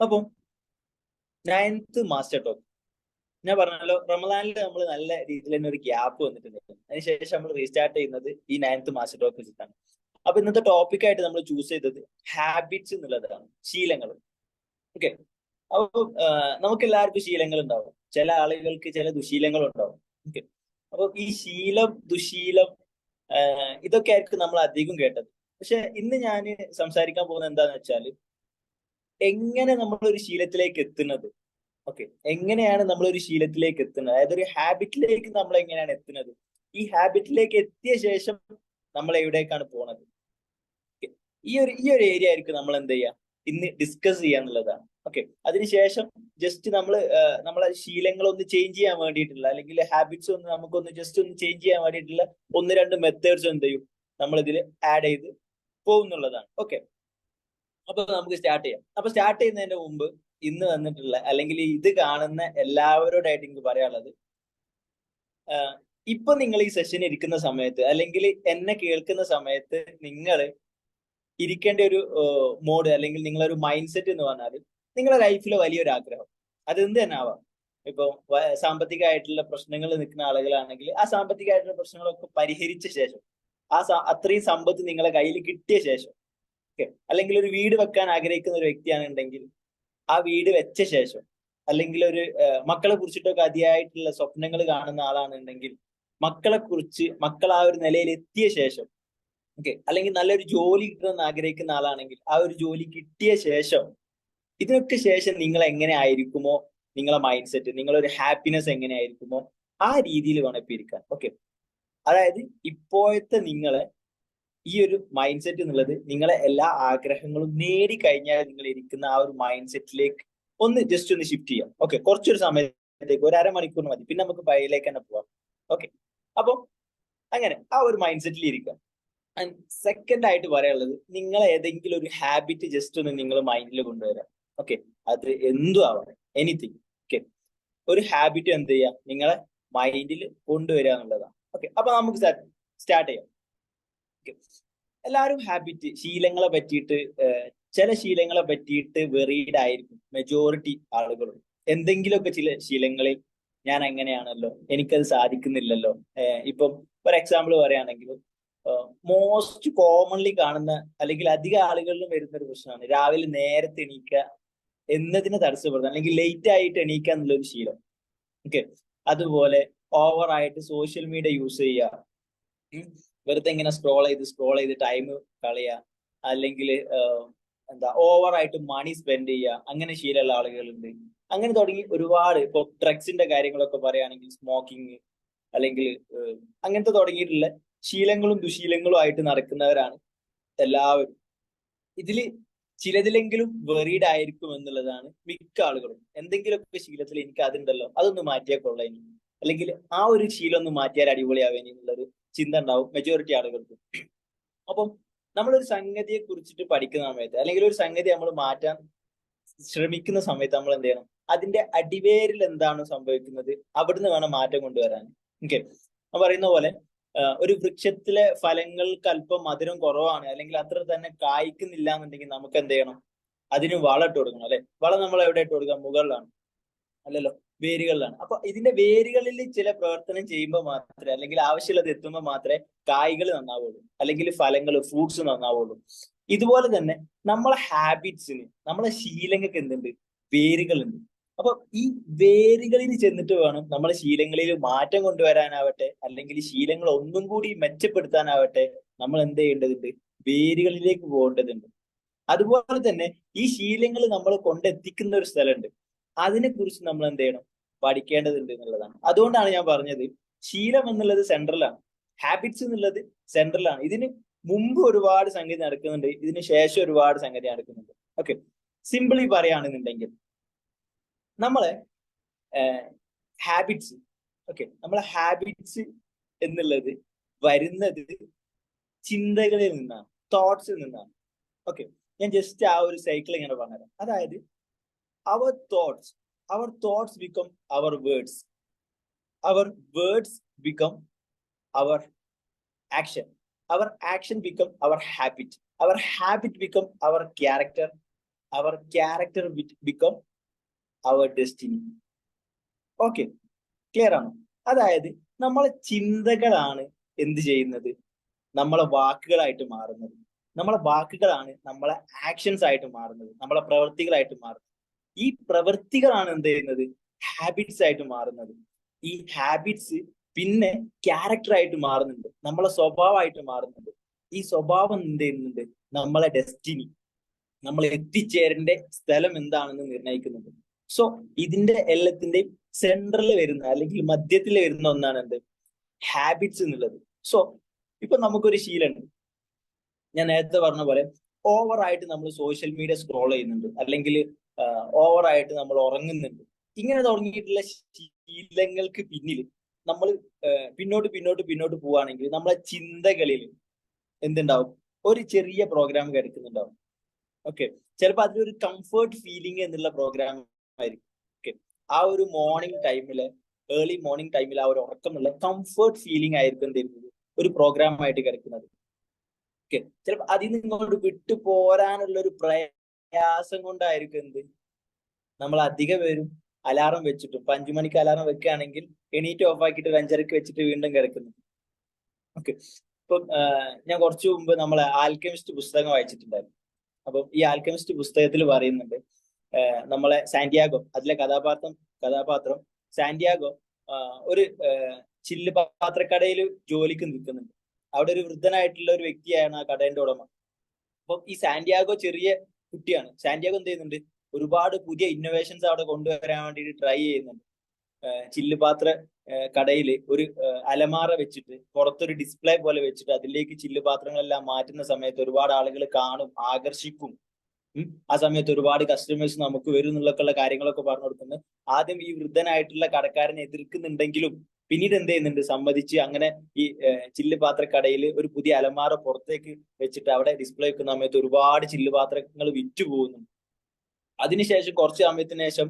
അപ്പം 9th master talk ഞാൻ പറഞ്ഞല്ലോ, റമദാനിൽ നമ്മൾ നല്ല രീതിയിൽ തന്നെ ഒരു ഗ്യാപ്പ് വന്നിട്ടുണ്ട്. അതിനുശേഷം നമ്മൾ റീസ്റ്റാർട്ട് ചെയ്യുന്നത് ഈ 9th മാസ്റ്റർ ടോക്ക് വെച്ചിട്ടാണ്. അപ്പൊ ഇന്നത്തെ ടോപ്പിക്കായിട്ട് നമ്മൾ ചൂസ് ചെയ്തത് ഹാബിറ്റ്സ് എന്നുള്ളതാണ്, ശീലങ്ങൾ. ഓക്കെ. അപ്പൊ നമുക്ക് എല്ലാവർക്കും ശീലങ്ങൾ ഉണ്ടാവും. ചില ആളുകൾക്ക് ചില ദുശീലങ്ങൾ ഉണ്ടാവും. ഓക്കെ. അപ്പൊ ഈ ശീലം, ദുശീലം, ഇതൊക്കെ ആയിരിക്കും നമ്മൾ അധികം കേട്ടത്. പക്ഷെ ഇന്ന് ഞാൻ സംസാരിക്കാൻ പോകുന്നത് എന്താന്ന് വെച്ചാൽ, എങ്ങനെ നമ്മൾ ഒരു ശീലത്തിലേക്ക് എത്തുന്നത്. ഓക്കെ. എങ്ങനെയാണ് നമ്മൾ ഒരു ശീലത്തിലേക്ക് എത്തുന്നത്, അതായത് ഒരു ഹാബിറ്റിലേക്ക് നമ്മൾ എങ്ങനെയാണ് എത്തുന്നത്, ഈ ഹാബിറ്റിലേക്ക് എത്തിയ ശേഷം നമ്മൾ എവിടേക്കാണ് പോണത്. Okay. ഈ ഒരു ഏരിയ ആയിരിക്കും നമ്മൾ എന്ത് ചെയ്യുക, ഇന്ന് ഡിസ്കസ് ചെയ്യാന്നുള്ളതാണ്. ഓക്കെ. അതിനുശേഷം ജസ്റ്റ് നമ്മളെ ശീലങ്ങൾ ഒന്ന് ചേഞ്ച് ചെയ്യാൻ വേണ്ടിയിട്ടുള്ള, അല്ലെങ്കിൽ ഹാബിറ്റ്സ് ഒന്ന് നമുക്കൊന്ന് ജസ്റ്റ് ഒന്ന് ചേഞ്ച് ചെയ്യാൻ വേണ്ടിയിട്ടുള്ള ഒന്ന് രണ്ട് മെത്തേഡ്സ് എന്ത് ചെയ്യും നമ്മൾ ഇതിൽ ആഡ് ചെയ്ത് പോകുന്നുള്ളതാണ്. ഓക്കെ. അപ്പൊ നമുക്ക് സ്റ്റാർട്ട് ചെയ്യാം. അപ്പൊ സ്റ്റാർട്ട് ചെയ്യുന്നതിന്റെ മുമ്പ് ഇന്ന് വന്നിട്ടുള്ള, അല്ലെങ്കിൽ ഇത് കാണുന്ന എല്ലാവരോടായിട്ട് എനിക്ക് പറയാനുള്ളത്, ഇപ്പൊ നിങ്ങൾ ഈ സെഷൻ ഇരിക്കുന്ന സമയത്ത്, അല്ലെങ്കിൽ എന്നെ കേൾക്കുന്ന സമയത്ത് നിങ്ങൾ ഇരിക്കേണ്ട ഒരു മോഡ്, അല്ലെങ്കിൽ നിങ്ങളൊരു മൈൻഡ് സെറ്റ് എന്ന് പറഞ്ഞാൽ, നിങ്ങളുടെ ലൈഫിലെ വലിയൊരു ആഗ്രഹം, അത് എന്ത് തന്നെ ആവാം. ഇപ്പൊ സാമ്പത്തികമായിട്ടുള്ള പ്രശ്നങ്ങൾ നിൽക്കുന്ന ആളുകളാണെങ്കിൽ ആ സാമ്പത്തികമായിട്ടുള്ള പ്രശ്നങ്ങളൊക്കെ പരിഹരിച്ച ശേഷം, അത്രയും സമ്പത്ത് നിങ്ങളെ കയ്യിൽ കിട്ടിയ ശേഷം, ഓക്കെ, അല്ലെങ്കിൽ ഒരു വീട് വെക്കാൻ ആഗ്രഹിക്കുന്ന ഒരു വ്യക്തിയാണെന്നുണ്ടെങ്കിൽ ആ വീട് വെച്ച ശേഷം, അല്ലെങ്കിൽ ഒരു മക്കളെ കുറിച്ചിട്ടൊക്കെ അതിയായിട്ടുള്ള സ്വപ്നങ്ങൾ കാണുന്ന ആളാണെന്നുണ്ടെങ്കിൽ മക്കൾ ആ ഒരു നിലയിൽ എത്തിയ ശേഷം, ഓക്കെ, അല്ലെങ്കിൽ നല്ലൊരു ജോലി കിട്ടണമെന്ന് ആഗ്രഹിക്കുന്ന ആളാണെങ്കിൽ ആ ഒരു ജോലി കിട്ടിയ ശേഷം, ഇതിനൊക്കെ ശേഷം നിങ്ങൾ എങ്ങനെ ആയിരിക്കുമോ നിങ്ങളെ മൈൻഡ് സെറ്റ്, നിങ്ങളൊരു ഹാപ്പിനെസ് എങ്ങനെ ആയിരിക്കുമോ ആ രീതിയിൽ വേണം ഇപ്പൊ ഇരിക്കാൻ. ഓക്കെ. അതായത് ഇപ്പോഴത്തെ നിങ്ങളെ ഈ ഒരു മൈൻഡ് സെറ്റ് എന്നുള്ളത്, നിങ്ങളെ എല്ലാ ആഗ്രഹങ്ങളും നേടിക്കഴിഞ്ഞാൽ നിങ്ങൾ ഇരിക്കുന്ന ആ ഒരു മൈൻഡ് സെറ്റിലേക്ക് ഒന്ന് ജസ്റ്റ് ഒന്ന് ഷിഫ്റ്റ് ചെയ്യാം. ഓക്കെ. കുറച്ചൊരു സമയത്തേക്ക്, ഒരു അരമണിക്കൂർ മതി, പിന്നെ നമുക്ക് ബയയിലേക്ക് തന്നെ പോവാം. ഓക്കെ. അപ്പൊ അങ്ങനെ ആ ഒരു മൈൻഡ് സെറ്റിൽ ഇരിക്കാം. ആൻഡ് സെക്കൻഡ് ആയിട്ട് പറയാനുള്ളത്, നിങ്ങൾ ഏതെങ്കിലും ഒരു ഹാബിറ്റ് ജസ്റ്റ് ഒന്ന് നിങ്ങൾ മൈൻഡിൽ കൊണ്ടുവരാം. ഓക്കെ. അത് എന്തും ആവണം, എനിത്തിങ്. ഓക്കെ. ഒരു ഹാബിറ്റ് എന്ത് ചെയ്യുക, നിങ്ങളെ മൈൻഡിൽ കൊണ്ടുവരിക എന്നുള്ളതാണ്. ഓക്കെ. അപ്പൊ നമുക്ക് സ്റ്റാർട്ട് ചെയ്യാം. ഓക്കെ. എല്ലാവരും ഹാബിറ്റ്, ശീലങ്ങളെ പറ്റിയിട്ട്, ചില ശീലങ്ങളെ പറ്റിയിട്ട് വെറീഡ് ആയിരിക്കും മെജോറിറ്റി ആളുകളും. എന്തെങ്കിലുമൊക്കെ ചില ശീലങ്ങളിൽ ഞാൻ എങ്ങനെയാണല്ലോ, എനിക്കത് സാധിക്കുന്നില്ലല്ലോ. ഇപ്പം ഒരു എക്സാമ്പിൾ പറയുകയാണെങ്കിൽ, മോസ്റ്റ് കോമൺലി കാണുന്ന, അല്ലെങ്കിൽ അധിക ആളുകളിലും വരുന്ന ഒരു പ്രശ്നമാണ് രാവിലെ നേരത്തെ എണീക്കുക എന്നതിനെ തടസ്സപ്പെടുന്നത്, അല്ലെങ്കിൽ ലേറ്റ് ആയിട്ട് എണീക്കുക എന്നുള്ളൊരു ശീലം. ഓക്കെ. അതുപോലെ ഓവറായിട്ട് സോഷ്യൽ മീഡിയ യൂസ് ചെയ്യുക, വെറുതെ ഇങ്ങനെ സ്ക്രോൾ ചെയ്ത് ടൈം കളയുക, അല്ലെങ്കിൽ ഓവറായിട്ട് മണി സ്പെൻഡ് ചെയ്യുക, അങ്ങനെ ശീലമുള്ള ആളുകളുണ്ട്. അങ്ങനെ തുടങ്ങി ഒരുപാട്, ഇപ്പൊ ഡ്രഗ്സിന്റെ കാര്യങ്ങളൊക്കെ പറയുകയാണെങ്കിൽ സ്മോക്കിംഗ്, അല്ലെങ്കിൽ അങ്ങനത്തെ തുടങ്ങിയിട്ടുള്ള ശീലങ്ങളും ദുശീലങ്ങളും ആയിട്ട് നടക്കുന്നവരാണ് എല്ലാവരും. ഇതിൽ ചിലതിലെങ്കിലും വെറീഡ് ആയിരിക്കും എന്നുള്ളതാണ് മിക്ക ആളുകളും. എന്തെങ്കിലുമൊക്കെ ശീലത്തിൽ എനിക്ക് അതുണ്ടല്ലോ, അതൊന്ന് മാറ്റിയാൽ കൊള്ളേനി, അല്ലെങ്കിൽ ആ ഒരു ശീലം ഒന്ന് മാറ്റിയാൽ അടിപൊളിയാവേനി എന്നുള്ളൊരു ചിന്ത ഉണ്ടാവും മെജോറിറ്റി ആളുകൾക്ക്. അപ്പം നമ്മളൊരു സംഗതിയെ കുറിച്ചിട്ട് പഠിക്കുന്ന സമയത്ത്, അല്ലെങ്കിൽ ഒരു സംഗതി നമ്മൾ മാറ്റാൻ ശ്രമിക്കുന്ന സമയത്ത് നമ്മൾ എന്ത് ചെയ്യണം, അതിന്റെ അടിവേരിൽ എന്താണ് സംഭവിക്കുന്നത്, അവിടുന്ന് വേണം മാറ്റം കൊണ്ടുവരാൻ. ഓക്കെ. ഞാൻ പറയുന്ന പോലെ, ഒരു വൃക്ഷത്തിലെ ഫലങ്ങൾക്ക് അല്പം മധുരം കുറവാണ്, അല്ലെങ്കിൽ അത്ര തന്നെ കായ്ക്കുന്നില്ല എന്നുണ്ടെങ്കിൽ നമുക്ക് എന്ത് ചെയ്യണം, അതിന് വളം ഇട്ട് കൊടുക്കണം. അല്ലെ? വളം നമ്മൾ എവിടെ ഇട്ട് കൊടുക്കാം? മുകളിലാണ്, അല്ലല്ലോ, വേരുകളിലാണ്. അപ്പൊ ഇതിന്റെ വേരുകളിൽ ചില പ്രവർത്തനം ചെയ്യുമ്പോൾ മാത്രമേ, അല്ലെങ്കിൽ ആവശ്യമുള്ളത് എത്തുമ്പോൾ മാത്രമേ കായ്കൾ നന്നാവുള്ളൂ, അല്ലെങ്കിൽ ഫലങ്ങൾ, ഫ്രൂട്ട്സ് നന്നാവുള്ളൂ. ഇതുപോലെ തന്നെ നമ്മളെ ഹാബിറ്റ്സിന്, നമ്മളെ ശീലങ്ങൾക്ക് എന്തുണ്ട്? വേരുകളുണ്ട്. അപ്പൊ ഈ വേരുകളിൽ ചെന്നിട്ട് വേണം നമ്മളെ ശീലങ്ങളിൽ മാറ്റം കൊണ്ടുവരാനാവട്ടെ, അല്ലെങ്കിൽ ശീലങ്ങൾ ഒന്നും കൂടി മെച്ചപ്പെടുത്താനാവട്ടെ, നമ്മൾ എന്ത് ചെയ്യേണ്ടതുണ്ട്? വേരുകളിലേക്ക് പോകേണ്ടതുണ്ട്. അതുപോലെ തന്നെ ഈ ശീലങ്ങൾ നമ്മൾ കൊണ്ടെത്തിക്കുന്ന ഒരു സ്ഥലമുണ്ട്, അതിനെ കുറിച്ച് നമ്മൾ എന്ത് ചെയ്യണം? പഠിക്കേണ്ടതുണ്ട് എന്നുള്ളതാണ്. അതുകൊണ്ടാണ് ഞാൻ പറഞ്ഞത്, ശീലം എന്നുള്ളത് സെൻട്രലാണ്, ഹാബിറ്റ്സ് എന്നുള്ളത് സെൻട്രലാണ്. ഇതിന് മുമ്പ് ഒരുപാട് സംഗതി നടക്കുന്നുണ്ട്, ഇതിന് ശേഷം ഒരുപാട് സംഗതി നടക്കുന്നുണ്ട്. ഓക്കെ. സിമ്പിളി പറയുകയാണെന്നുണ്ടെങ്കിൽ, നമ്മളെ ഹാബിറ്റ്സ്, ഓക്കെ, നമ്മളെ ഹാബിറ്റ്സ് എന്നുള്ളത് വരുന്നത് ചിന്തകളിൽ നിന്നാണ്, തോട്ട്സിൽ നിന്നാണ്. ഓക്കെ. ഞാൻ ജസ്റ്റ് ആ ഒരു സൈക്കിൾ ഇങ്ങനെ പറഞ്ഞുതരാം. അതായത് our thoughts our thoughts become our words, our words become our action, our action become our habit become our character, our character become our destiny. Okay, clear ആണോ? അതായത് നമ്മളെ ചിന്തകളാണ് എന്ത് ചെയ്യുന്നത്, നമ്മളെ വാക്കുകളായിട്ട് മാറുന്നത്. നമ്മളെ വാക്കുകളാണ് നമ്മളെ ആക്ഷൻസ് ആയിട്ട് മാറുന്നത്, നമ്മളെ പ്രവൃത്തികളായിട്ട് മാറുന്നത്. ഈ പ്രവൃത്തികളാണ് എന്ത് ചെയ്യുന്നത്, ഹാബിറ്റ്സ് ആയിട്ട് മാറുന്നത്. ഈ ഹാബിറ്റ്സ് പിന്നെ ക്യാരക്ടർ ആയിട്ട് മാറുന്നുണ്ട്, നമ്മളെ സ്വഭാവമായിട്ട് മാറുന്നുണ്ട്. ഈ സ്വഭാവം എന്ത് ചെയ്യുന്നുണ്ട്, നമ്മളെ ഡെസ്റ്റിനി, നമ്മൾ എത്തിച്ചേരേണ്ട സ്ഥലം എന്താണെന്ന് നിർണ്ണയിക്കുന്നുണ്ട്. സോ ഇതിന്റെ എല്ലാത്തിന്റെയും സെൻട്രൽ വരുന്ന അല്ലെങ്കിൽ മധ്യത്തിൽ വരുന്ന ഒന്നാണ് എന്ത്, ഹാബിറ്റ്സ് എന്നുള്ളത്. സോ ഇപ്പൊ നമുക്കൊരു ശീലമുണ്ട്, ഞാൻ നേരത്തെ പറഞ്ഞ പോലെ ഓവറായിട്ട് നമ്മൾ സോഷ്യൽ മീഡിയ സ്ക്രോൾ ചെയ്യുന്നുണ്ട്, അല്ലെങ്കിൽ ഓവറായിട്ട് നമ്മൾ ഉറങ്ങുന്നുണ്ട്. ഇങ്ങനെ തുടങ്ങിയിട്ടുള്ള ശീലങ്ങൾക്ക് പിന്നിൽ നമ്മൾ പിന്നോട്ട് പിന്നോട്ട് പിന്നോട്ട് പോവുകയാണെങ്കിൽ നമ്മളെ ചിന്തകളിൽ എന്തുണ്ടാവും, ഒരു ചെറിയ പ്രോഗ്രാം കിടക്കുന്നുണ്ടാവും. ഓക്കെ, ചിലപ്പോൾ അതിലൊരു കംഫേർട്ട് ഫീലിംഗ് എന്നുള്ള പ്രോഗ്രാം ആയിരിക്കും. ഓക്കെ, ആ ഒരു മോർണിംഗ് ടൈമില്, ഏർലി മോർണിംഗ് ടൈമിൽ ആ ഒരു ഉറക്കമുള്ള കംഫേർട്ട് ഫീലിംഗ് ആയിരിക്കും എന്ത് ഒരു പ്രോഗ്രാം ആയിട്ട് കിടക്കുന്നത്. ഓക്കെ, ചിലപ്പോൾ അതിൽ നിന്ന് ഇങ്ങോട്ട് വിട്ടു പോരാനുള്ള ഒരു പ്രയാസം കൊണ്ടായിരിക്കും എന്ത്, നമ്മൾ അധിക പേരും അലാറം വെച്ചിട്ടും, ഇപ്പൊ 5 മണിക്ക് അലാറം വെക്കുകയാണെങ്കിൽ എണീറ്റ് ഓഫ് ആക്കിയിട്ട് ഒരു 5:30 വെച്ചിട്ട് വീണ്ടും കിടക്കുന്നു. ഓക്കെ, ഇപ്പൊ ഞാൻ കുറച്ചു മുമ്പ് നമ്മളെ ആൽക്കെമിസ്റ്റ് പുസ്തകം വായിച്ചിട്ടുണ്ടായിരുന്നു. അപ്പം ഈ ആൽക്കെമിസ്റ്റ് പുസ്തകത്തിൽ പറയുന്നുണ്ട്, നമ്മളെ സാന്റിയാഗോ, അതിലെ കഥാപാത്രം സാന്റിയാഗോ ഒരു ചില്ല് പാത്രക്കടയിൽ ജോലിക്ക് നിൽക്കുന്നുണ്ട്. അവിടെ ഒരു വൃദ്ധനായിട്ടുള്ള ഒരു വ്യക്തിയാണ് ആ കടയുടെ ഉടമ. അപ്പം ഈ സാന്റിയാഗോ ചെറിയ കുട്ടിയാണ്. സാന്റിയാഗോ എന്ത് ചെയ്യുന്നുണ്ട്, ഒരുപാട് പുതിയ ഇന്നോവേഷൻസ് അവിടെ കൊണ്ടുവരാൻ വേണ്ടിയിട്ട് ട്രൈ ചെയ്യുന്നുണ്ട്. ചില്ലുപാത്ര കടയിൽ ഒരു അലമാറ വെച്ചിട്ട് പുറത്തൊരു ഡിസ്പ്ലേ പോലെ വെച്ചിട്ട് അതിലേക്ക് ചില്ലുപാത്രങ്ങളെല്ലാം മാറ്റുന്ന സമയത്ത് ഒരുപാട് ആളുകൾ കാണും, ആകർഷിക്കും. ആ സമയത്ത് ഒരുപാട് കസ്റ്റമേഴ്സ് നമുക്ക് വരും എന്നുള്ളൊക്കെയുള്ള കാര്യങ്ങളൊക്കെ പറഞ്ഞു കൊടുക്കുന്നത്. ആദ്യം ഈ വൃദ്ധനായിട്ടുള്ള കടക്കാരനെ എതിർക്കുന്നുണ്ടെങ്കിലും പിന്നീട് എന്ത് ചെയ്യുന്നുണ്ട്, സമ്മതിച്ച് അങ്ങനെ ഈ ചില്ലുപാത്രക്കടയിൽ ഒരു പുതിയ അലമാറ പുറത്തേക്ക് വെച്ചിട്ട് അവിടെ ഡിസ്പ്ലേ വെക്കുന്ന സമയത്ത് ഒരുപാട് ചില്ലുപാത്രങ്ങൾ വിറ്റു പോകുന്നുണ്ട്. അതിനുശേഷം കുറച്ച് സമയത്തിന് ശേഷം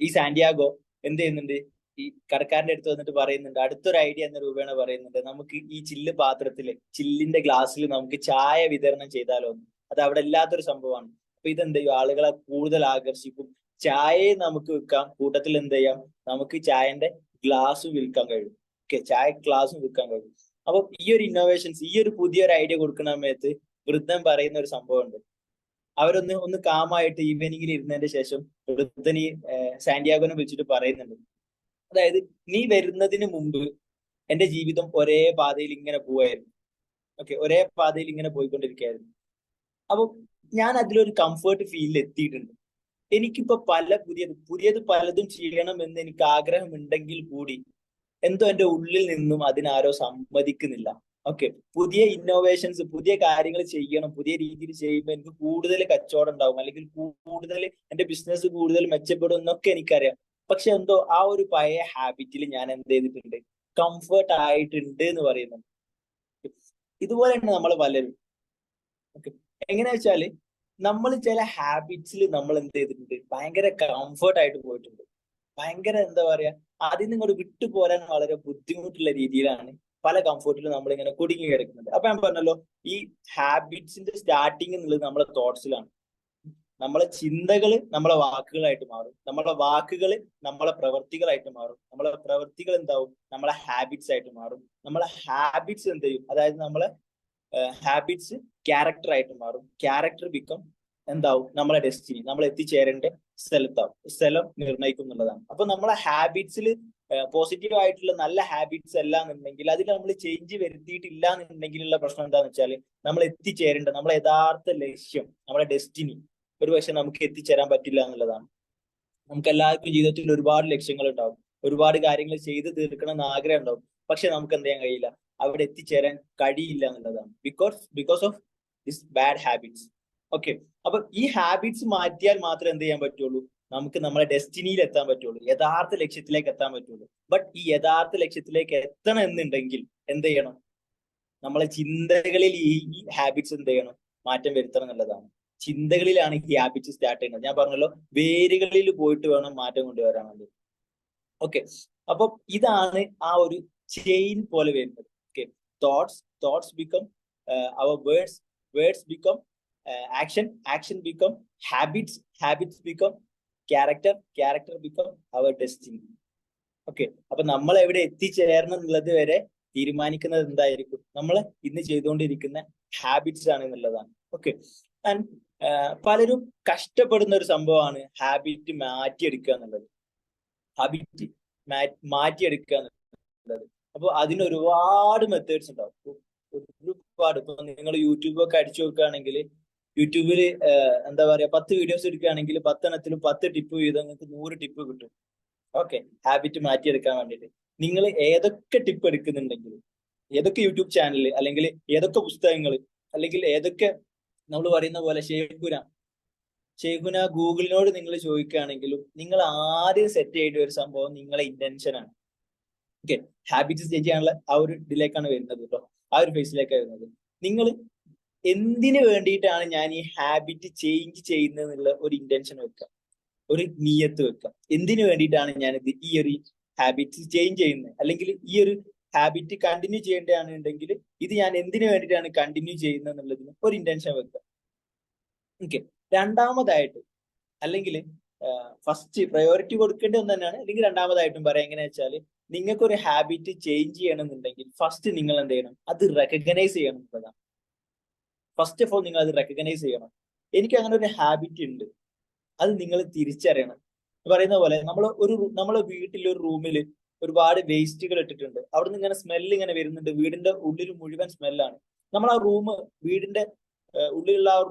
ഈ സാന്റിയാഗോ എന്ത് ചെയ്യുന്നുണ്ട്, ഈ കടക്കാരന്റെ അടുത്ത് വന്നിട്ട് പറയുന്നുണ്ട്, അടുത്തൊരു ഐഡിയ എന്ന രൂപേണ പറയുന്നുണ്ട്, നമുക്ക് ഈ ചില്ല് പാത്രത്തില്, ചില്ലിന്റെ ഗ്ലാസ്സിൽ നമുക്ക് ചായ വിതരണം ചെയ്താലോ. അത് അവിടെ ഇല്ലാത്തൊരു സംഭവമാണ്. അപ്പൊ ഇതെന്ത് ചെയ്യും, ആളുകളെ കൂടുതൽ ആകർഷിക്കും. ചായയെ നമുക്ക് വിൽക്കാം, കൂട്ടത്തിൽ എന്ത് ചെയ്യാം, നമുക്ക് ചായന്റെ ഗ്ലാസും വിൽക്കാൻ കഴിയും. ഓക്കെ, ചായ ഗ്ലാസും വിൽക്കാൻ കഴിയും. അപ്പൊ ഈ ഒരു ഇന്നോവേഷൻസ്, ഈ ഒരു പുതിയൊരു ഐഡിയ കൊടുക്കുന്ന സമയത്ത് വൃദ്ധൻ പറയുന്ന ഒരു സംഭവം ഉണ്ട്. അവരൊന്ന് കാമായിട്ട് ഈവനിങ്ങിൽ ഇരുന്നതിന്റെ ശേഷം വൃദ്ധന് സാന്റിയാഗോനെ വിളിച്ചിട്ട് പറയുന്നുണ്ട്, അതായത് നീ വരുന്നതിന് മുമ്പ് എന്റെ ജീവിതം ഒരേ പാതയിൽ ഇങ്ങനെ പോവായിരുന്നു. ഓക്കെ, ഒരേ പാതയിൽ ഇങ്ങനെ പോയിക്കൊണ്ടിരിക്കുകയായിരുന്നു. അപ്പൊ ഞാൻ അതിലൊരു കംഫേർട്ട് ഫീലിൽ എത്തിയിട്ടുണ്ട്. എനിക്കിപ്പോ പുതിയത് പലതും ചെയ്യണമെന്ന് എനിക്ക് ആഗ്രഹമുണ്ടെങ്കിൽ കൂടി എന്തോ എന്റെ ഉള്ളിൽ നിന്നും അതിനാരോ സമ്മതിക്കുന്നില്ല. ഓക്കെ, പുതിയ ഇന്നോവേഷൻസ്, പുതിയ കാര്യങ്ങൾ ചെയ്യണം, പുതിയ രീതിയിൽ ചെയ്യുമ്പോൾ എനിക്ക് കൂടുതൽ കച്ചവടം ഉണ്ടാവും, അല്ലെങ്കിൽ കൂടുതൽ എന്റെ ബിസിനസ് കൂടുതൽ മെച്ചപ്പെടും എന്നൊക്കെ എനിക്കറിയാം. പക്ഷെ എന്തോ ആ ഒരു പഴയ ഹാബിറ്റിൽ ഞാൻ എന്ത് ചെയ്തിട്ടുണ്ട്, കംഫേർട്ട് ആയിട്ടുണ്ട് എന്ന് പറയുന്നത്. ഇതുപോലെയാണ് നമ്മൾ പലരും. ഓക്കെ, എങ്ങനെയാ വെച്ചാല് നമ്മൾ ചില ഹാബിറ്റ്സിൽ നമ്മൾ എന്ത് ചെയ്തിട്ടുണ്ട്, ഭയങ്കര കംഫേർട്ട് ആയിട്ട് പോയിട്ടുണ്ട്. ഭയങ്കര എന്താ പറയാ, അതിൽ നിന്ന് ഇങ്ങോട്ട് വിട്ടുപോരാൻ വളരെ ബുദ്ധിമുട്ടുള്ള രീതിയിലാണ് പല കംഫേർട്ടിലും നമ്മൾ ഇങ്ങനെ കുടുങ്ങി കിടക്കുന്നത്. അപ്പൊ ഞാൻ പറഞ്ഞല്ലോ, ഈ ഹാബിറ്റ്സിന്റെ സ്റ്റാർട്ടിങ് എന്നുള്ളത് നമ്മളെ തോട്ട്സിലാണ്. നമ്മളെ ചിന്തകൾ നമ്മളെ വാക്കുകളായിട്ട് മാറും, നമ്മളെ വാക്കുകൾ നമ്മളെ പ്രവർത്തികളായിട്ട് മാറും, നമ്മളെ പ്രവർത്തികൾ എന്താവും, നമ്മളെ ഹാബിറ്റ്സ് ആയിട്ട് മാറും, നമ്മളെ ഹാബിറ്റ്സ് എന്ത് ചെയ്യും, അതായത് നമ്മളെ ഹാബിറ്റ്സ് ക്യാരക്ടർ ആയിട്ട് മാറും, ക്യാരക്ടർ ബിക്കം എന്താവും, നമ്മളെ ഡെസ്റ്റിനി, നമ്മൾ എത്തിച്ചേരേണ്ട സ്ഥലം നിർണ്ണയിക്കും എന്നുള്ളതാണ്. അപ്പൊ നമ്മളെ ഹാബിറ്റ്സിൽ പോസിറ്റീവ് ആയിട്ടുള്ള നല്ല ഹാബിറ്റ്സ് അല്ല എന്നുണ്ടെങ്കിൽ, അതിൽ നമ്മൾ ചേഞ്ച് വരുത്തിയിട്ടില്ല എന്നുണ്ടെങ്കിലുള്ള പ്രശ്നം എന്താണെന്ന് വെച്ചാൽ, നമ്മൾ എത്തിച്ചേരേണ്ട നമ്മളെ യഥാർത്ഥ ലക്ഷ്യം, നമ്മളെ ഡെസ്റ്റിനി ഒരു പക്ഷെ നമുക്ക് എത്തിച്ചേരാൻ പറ്റില്ല എന്നുള്ളതാണ്. നമുക്ക് എല്ലാവർക്കും ജീവിതത്തിൽ ഒരുപാട് ലക്ഷ്യങ്ങൾ ഉണ്ടാവും, ഒരുപാട് കാര്യങ്ങൾ ചെയ്ത് തീർക്കണം എന്ന് ആഗ്രഹം ഉണ്ടാവും. പക്ഷെ നമുക്ക് എന്ത് ചെയ്യാൻ കഴിയില്ല, അവിടെ എത്തിച്ചേരാൻ കഴിയില്ല എന്നുള്ളതാണ്. Because of this bad habits. Okay, അപ്പൊ ഈ ഹാബിറ്റ്സ് മാറ്റിയാൽ മാത്രമേ എന്ത് ചെയ്യാൻ പറ്റുള്ളൂ, നമുക്ക് നമ്മളെ ഡെസ്റ്റിനിയിൽ എത്താൻ പറ്റുള്ളൂ, യഥാർത്ഥ ലക്ഷ്യത്തിലേക്ക് എത്താൻ പറ്റുള്ളൂ. ബട്ട് ഈ യഥാർത്ഥ ലക്ഷ്യത്തിലേക്ക് എത്തണം എന്നുണ്ടെങ്കിൽ എന്ത് ചെയ്യണം, നമ്മളെ ചിന്തകളിൽ ഈ ഹാബിറ്റ്സ് എന്ത് ചെയ്യണം, മാറ്റം വരുത്തണം എന്നുള്ളതാണ്. ചിന്തകളിലാണ് ഈ ഹാബിറ്റ്സ് സ്റ്റാർട്ട് ചെയ്യുന്നത്. ഞാൻ പറഞ്ഞല്ലോ, വേരുകളിൽ പോയിട്ട് വേണം മാറ്റം കൊണ്ടുവരാൻ വേണ്ടി. ഓക്കെ, അപ്പൊ ഇതാണ് ആ ഒരു ചെയിൻ പോലെ വരുന്നത്. Okay, thoughts become our words become action become habits become character become our destiny. Okay, അപ്പൊ നമ്മൾ എവിടെ എത്തിച്ചേരണം എന്നുള്ളത് വരെ തീരുമാനിക്കുന്നത് എന്തായിരിക്കും? നമ്മൾ ഇന്ന് ചെയ്തുകൊണ്ടിരിക്കുന്ന ഹാബിറ്റ്സ് ആണ് എന്നുള്ളതാണ്. ഓക്കെ, ആൻഡ് പലരും കഷ്ടപ്പെടുന്ന ഒരു സംഭവമാണ് ഹാബിറ്റ് മാറ്റിയെടുക്കുക എന്നുള്ളത്. ഹാബിറ്റ് മാറ്റിയെടുക്കുക എന്നുള്ളത്. അപ്പൊ അതിന് ഒരുപാട് മെത്തേഡ്സ് ഉണ്ടാവും. ഒരുപാട്. ഇപ്പൊ നിങ്ങൾ യൂട്യൂബൊക്കെ അടിച്ചു നോക്കുകയാണെങ്കിൽ യൂട്യൂബിൽ എന്താ പറയാ 10 വീഡിയോസ് എടുക്കുകയാണെങ്കിൽ 10 എണ്ണത്തിലും 10 ടിപ്പ് വീതം നിങ്ങൾക്ക് 100 ടിപ്പ് കിട്ടും. ഓക്കെ, ഹാബിറ്റ് മാറ്റിയെടുക്കാൻ വേണ്ടിയിട്ട് നിങ്ങൾ ഏതൊക്കെ ടിപ്പ് എടുക്കുന്നുണ്ടെങ്കിലും, ഏതൊക്കെ യൂട്യൂബ് ചാനൽ, അല്ലെങ്കിൽ ഏതൊക്കെ പുസ്തകങ്ങൾ, അല്ലെങ്കിൽ ഏതൊക്കെ നമ്മൾ പറയുന്ന പോലെ ഷെയ്ഖുന ഗൂഗിളിനോട് നിങ്ങൾ ചോദിക്കുകയാണെങ്കിലും നിങ്ങൾ ആദ്യം സെറ്റ് ചെയ്യേണ്ട ഒരു സംഭവം നിങ്ങളെ ഇന്റൻഷൻ ആണ്. ഓക്കെ, ഹാബിറ്റ്സ് ചേഞ്ച് ചെയ്യാനുള്ള ആ ഒരു ഇതിലേക്കാണ് വരുന്നത് കേട്ടോ, ആ ഒരു ഫേസിലേക്കാണ് വരുന്നത്. നിങ്ങൾ എന്തിനു വേണ്ടിയിട്ടാണ് ഞാൻ ഈ ഹാബിറ്റ് ചേഞ്ച് ചെയ്യുന്നത് എന്നുള്ള ഒരു ഇന്റൻഷൻ വെക്കുക, ഒരു നിയത്ത് വെക്കുക. എന്തിനു വേണ്ടിയിട്ടാണ് ഞാനിത് ഈ ഒരു ഹാബിറ്റ് ചേഞ്ച് ചെയ്യുന്നത്, അല്ലെങ്കിൽ ഈ ഒരു ഹാബിറ്റ് കണ്ടിന്യൂ ചെയ്യേണ്ടതാണെന്നുണ്ടെങ്കിൽ ഇത് ഞാൻ എന്തിനു വേണ്ടിയിട്ടാണ് കണ്ടിന്യൂ ചെയ്യുന്നത് എന്നുള്ളതിന് ഒരു ഇന്റൻഷൻ വെക്കുക. ഓക്കെ, രണ്ടാമതായിട്ട്, അല്ലെങ്കിൽ ഫസ്റ്റ് പ്രയോറിറ്റി കൊടുക്കേണ്ട ഒന്ന് തന്നെയാണ്, അല്ലെങ്കിൽ രണ്ടാമതായിട്ടും പറയാം. എങ്ങനെയാ വെച്ചാൽ നിങ്ങൾക്ക് ഒരു ഹാബിറ്റ് ചേഞ്ച് ചെയ്യണമെന്നുണ്ടെങ്കിൽ ഫസ്റ്റ് നിങ്ങൾ എന്ത് ചെയ്യണം? അത് റെക്കഗ്നൈസ് ചെയ്യണം എന്നുള്ളതാണ്. ഫസ്റ്റ് ഓഫ് ഓൾ നിങ്ങൾ അത് റെക്കഗ്നൈസ് ചെയ്യണം. എനിക്ക് അങ്ങനെ ഒരു ഹാബിറ്റ് ഉണ്ട്, അത് നിങ്ങൾ തിരിച്ചറിയണം. പറയുന്ന പോലെ നമ്മളെ വീട്ടിൽ ഒരു റൂമിൽ ഒരുപാട് വേസ്റ്റുകൾ ഇട്ടിട്ടുണ്ട്. അവിടുന്ന് ഇങ്ങനെ സ്മെല്ല് ഇങ്ങനെ വരുന്നുണ്ട്, വീടിന്റെ ഉള്ളിൽ മുഴുവൻ സ്മെല്ലാണ്. നമ്മൾ ആ വീടിന്റെ ഉള്ളിലുള്ള ആ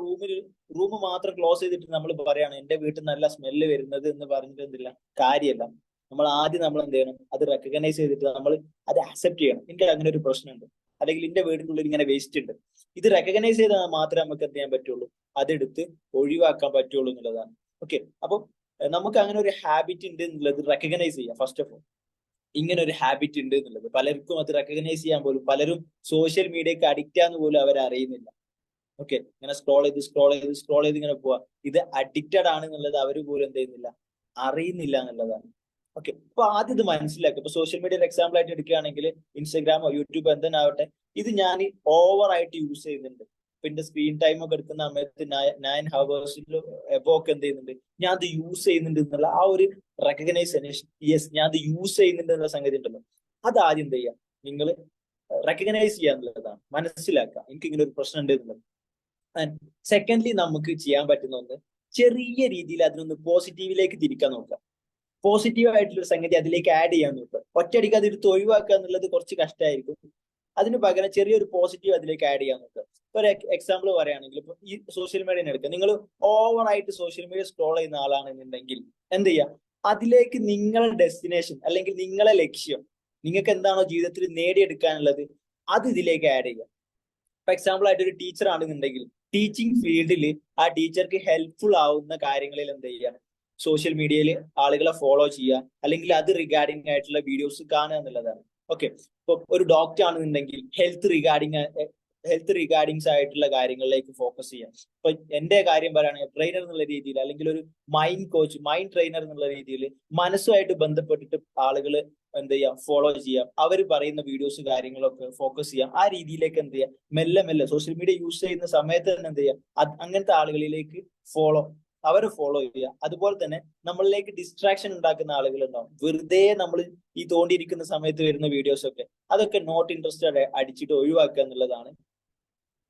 റൂം മാത്രം ക്ലോസ് ചെയ്തിട്ട് നമ്മൾ പറയാണ് എന്റെ വീട്ടിൽ നല്ല സ്മെല്ല് വരുന്നത് എന്ന് പറഞ്ഞിട്ടില്ല, കാര്യമല്ല. നമ്മൾ എന്ത് ചെയ്യണം? അത് റെക്കഗ്നൈസ് ചെയ്തിട്ട് നമ്മൾ അത് അക്സെപ്റ്റ് ചെയ്യണം. എനിക്ക് അങ്ങനെ ഒരു പ്രശ്നമുണ്ട്, അല്ലെങ്കിൽ എന്റെ വീടിന്റെ ഉള്ളിൽ ഇങ്ങനെ വേസ്റ്റ് ഉണ്ട്. ഇത് റെക്കഗ്നൈസ് ചെയ്താൽ മാത്രമേ നമുക്ക് എന്ത് ചെയ്യാൻ പറ്റുള്ളൂ? അതെടുത്ത് ഒഴിവാക്കാൻ പറ്റുള്ളൂ എന്നുള്ളതാണ്. ഓക്കെ, അപ്പൊ നമുക്ക് അങ്ങനെ ഒരു ഹാബിറ്റ് ഉണ്ട് എന്നുള്ളത് റെക്കഗ്നൈസ് ചെയ്യാം. ഫസ്റ്റ് ഓഫ് ഓൾ ഇങ്ങനെ ഒരു ഹാബിറ്റ് ഉണ്ട് എന്നുള്ളത് പലർക്കും അത് റെക്കഗ്നൈസ് ചെയ്യാൻ പോലും, പലരും സോഷ്യൽ മീഡിയക്ക് അഡിക്റ്റ് ആണെന്ന് പോലും അവർ അറിയുന്നില്ല. ഓക്കെ, ഇങ്ങനെ സ്ക്രോൾ ചെയ്ത് ഇങ്ങനെ പോവാ. ഇത് അഡിക്റ്റഡ് ആണ് എന്നുള്ളത് അവർ പോലും എന്ത് ചെയ്യുന്നില്ല, അറിയുന്നില്ല എന്നുള്ളതാണ്. ഓക്കെ, അപ്പൊ ആദ്യം ഇത് മനസ്സിലാക്കുക. ഇപ്പൊ സോഷ്യൽ മീഡിയ എക്സാമ്പിൾ ആയിട്ട് എടുക്കുകയാണെങ്കിൽ ഇൻസ്റ്റാഗ്രാമോ യൂട്യൂബോ എന്തെന്നാവട്ടെ, ഇത് ഞാൻ ഓവർ ആയിട്ട് യൂസ് ചെയ്യുന്നുണ്ട്. പിന്നെ സ്ക്രീൻ ടൈം ഒക്കെ എടുക്കുന്ന സമയത്ത് 9 ഹവേഴ്സിൽ എബോ ഒക്കെ എന്ത് ചെയ്യുന്നുണ്ട്, ഞാൻ അത് യൂസ് ചെയ്യുന്നുണ്ട് എന്നുള്ള ആ ഒരു റെക്കഗ്നൈസേഷൻ. യെസ്, ഞാൻ അത് യൂസ് ചെയ്യുന്നുണ്ട് എന്നുള്ള സംഗതി ഉണ്ടല്ലോ, അത് ആദ്യം എന്ത് ചെയ്യുക? നിങ്ങൾ റെക്കഗ്നൈസ് ചെയ്യുക എന്നുള്ളതാണ്, മനസ്സിലാക്കുക എനിക്ക് ഇങ്ങനെ ഒരു പ്രശ്നം ഉണ്ട് എന്നുള്ളത്. ആൻഡ് സെക്കൻഡ്ലി നമുക്ക് ചെയ്യാൻ പറ്റുന്ന ഒന്ന്, ചെറിയ രീതിയിൽ അതിനൊന്ന് പോസിറ്റീവിലേക്ക് തിരിക്കാൻ നോക്കുക. പോസിറ്റീവ് ആയിട്ടുള്ള സംഗതി അതിലേക്ക് ആഡ് ചെയ്യാൻ നോക്കുക. ഒറ്റയടിക്ക് അത് എടുത്ത് ഒഴിവാക്കുക എന്നുള്ളത് കുറച്ച് കഷ്ടമായിരിക്കും. അതിന് പകരം ചെറിയൊരു പോസിറ്റീവ് അതിലേക്ക് ആഡ് ചെയ്യാൻ നോക്കുക. ഒരു എക്സാമ്പിൾ പറയുകയാണെങ്കിൽ ഇപ്പൊ ഈ സോഷ്യൽ മീഡിയ എടുക്കുക. നിങ്ങൾ ഓവർ ആയിട്ട് സോഷ്യൽ മീഡിയ സ്ക്രോൾ ചെയ്യുന്ന ആളാണെന്നുണ്ടെങ്കിൽ എന്ത് ചെയ്യുക? അതിലേക്ക് നിങ്ങളുടെ ഡെസ്റ്റിനേഷൻ, അല്ലെങ്കിൽ നിങ്ങളെ ലക്ഷ്യം, നിങ്ങൾക്ക് എന്താണോ ജീവിതത്തിൽ നേടിയെടുക്കാനുള്ളത്, അത് ഇതിലേക്ക് ആഡ് ചെയ്യുക. ഫോർ എക്സാമ്പിൾ ആയിട്ട് ഒരു ടീച്ചർ ആണെന്നുണ്ടെങ്കിൽ ടീച്ചിങ് ഫീൽഡിൽ ആ ടീച്ചർക്ക് ഹെൽപ്ഫുൾ ആവുന്ന കാര്യങ്ങളിൽ എന്ത് ചെയ്യുക? സോഷ്യൽ മീഡിയയിൽ ആളുകളെ ഫോളോ ചെയ്യുക, അല്ലെങ്കിൽ അത് റിഗാർഡിംഗ് ആയിട്ടുള്ള വീഡിയോസ് കാണുക എന്നുള്ളതാണ്. ഓക്കെ, ഇപ്പൊ ഒരു ഡോക്ടർ ആണെന്നുണ്ടെങ്കിൽ ഹെൽത്ത് റിഗാർഡിങ്സ് ആയിട്ടുള്ള കാര്യങ്ങളിലേക്ക് ഫോക്കസ് ചെയ്യാം. ഇപ്പൊ എന്റെ കാര്യം പറയുകയാണെങ്കിൽ ട്രെയിനർ എന്നുള്ള രീതിയിൽ, അല്ലെങ്കിൽ ഒരു മൈൻഡ് ട്രെയിനർ എന്നുള്ള രീതിയിൽ മനസ്സുമായിട്ട് ബന്ധപ്പെട്ടിട്ട് ആളുകൾ എന്ത് ചെയ്യാം? ഫോളോ ചെയ്യാം. അവർ പറയുന്ന വീഡിയോസ് കാര്യങ്ങളൊക്കെ ഫോക്കസ് ചെയ്യാം. ആ രീതിയിലേക്ക് എന്ത് ചെയ്യാം? മെല്ലെ മെല്ലെ സോഷ്യൽ മീഡിയ യൂസ് ചെയ്യുന്ന സമയത്ത് തന്നെ എന്ത് ചെയ്യാം? അങ്ങനത്തെ ആളുകളിലേക്ക് അവരെ ഫോളോ ചെയ്യുക. അതുപോലെ തന്നെ നമ്മളിലേക്ക് ഡിസ്ട്രാക്ഷൻ ഉണ്ടാക്കുന്ന ആളുകളുണ്ടാവും. വെറുതെ നമ്മൾ ഈ തോണ്ടിയിരിക്കുന്ന സമയത്ത് വരുന്ന വീഡിയോസ് ഒക്കെ, അതൊക്കെ നോട്ട് ഇൻട്രസ്റ്റഡ് അടിച്ചിട്ട് ഒഴിവാക്കുക എന്നുള്ളതാണ്